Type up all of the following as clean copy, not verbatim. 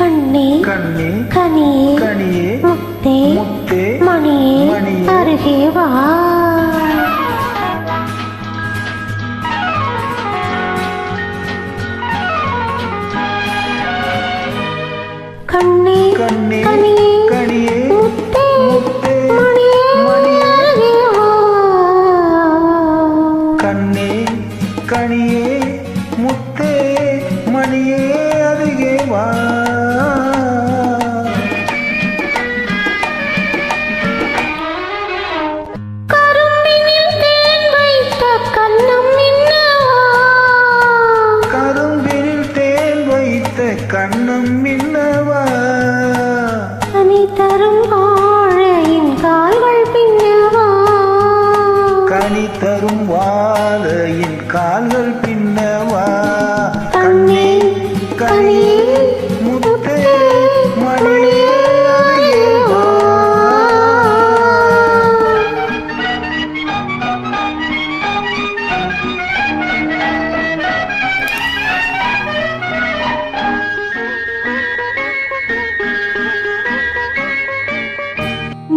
கண்ணே கண்ணே கனியே கனியே முத்தே முத்தே மணியே மணியே அருகே வா. கண்ணே கண்ணே கனியே கனியே முத்தே முத்தே மணியே மணியே அருகே வா. கண்ணே கனியே முத்தே மணியே அருகே வா. கரும்பினில் தேன் வைத்த கண்ணம் மின்னவா. கரும்பினில் தேன் வைத்த கண்ணம் மின்னவா. கனி தரும் வாழையின் கால்கள் பின்னவா. கனி தரும் வாழையின் கால்கள் பின்னவா. கண்ணே கனியே முத்தே மணியே அருகே வா.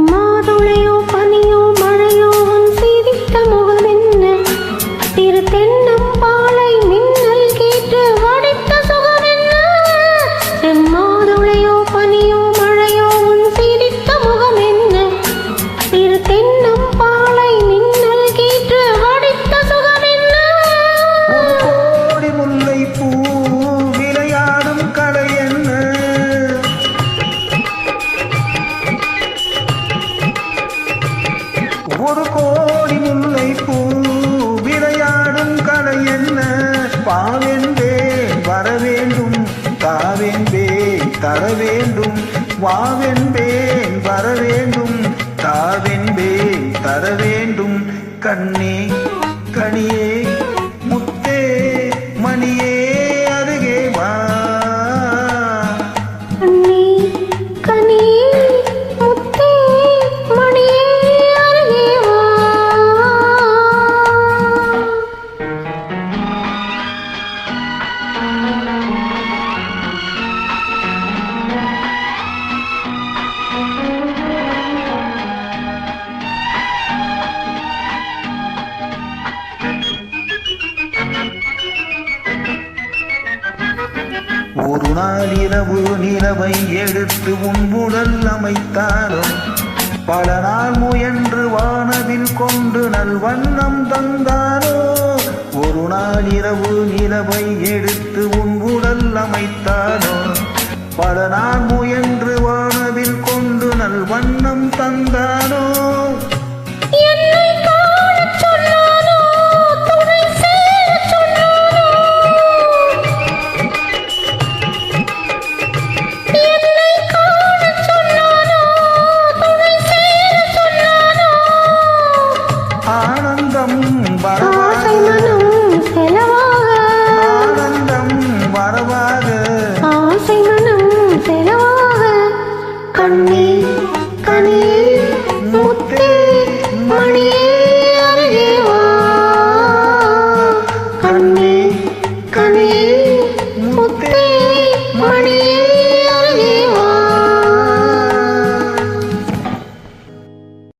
மாதுளையோ பனியோ மழையோ உன் சிரித்த முகம் என்ன. திரு தென்னம் பாலை மின்னல் கேட்டு வடித்த சுகம் என்ன. செம்மாதுளையோ பனியோ மழையோ உன் சிரித்த முகம் என்ன. திரு தென்னம் பாலை மின்னல் கேட்டு வடித்த சுகம் என்ன. கோடி முல்லை பூ விளையாடும் கலை என்ன. ஒரு கோடி முல்லை பூ விளையாடும் கலை என்ன. பாவென்பேன் வர வேண்டும் தாவென்பேன் தர வேண்டும். வாவென்பேன் வர வேண்டும் தாவென்பேன் தர வேண்டும். கண்ணே கனியே முத்தே மணியே அருகே வா. கண்ணே கனியே முத்தே மணியே அருகே வா. ஒரு நாள் இரவு நிலவை எடுத்து உன் உடல் அமைத்தாரோ. பல நாள் முயன்று வானவில் கொண்டு நல்வண்ணம் தந்தாரோ. ஒரு நாள் இரவு நிலவை எடுத்து உன் உடல் அமைத்தாரோ. பல நாள் முயன்று வானவில் கொண்டு நல்வண்ணம் தந்தாரோ. என்னை காணச் சொன்னானோ துணை சேரச் சொன்னானோ. என்னை காணச் சொன்னானோ துணை சேரச் சொன்னானோ. ஆனந்தம் ஆசை வரவாது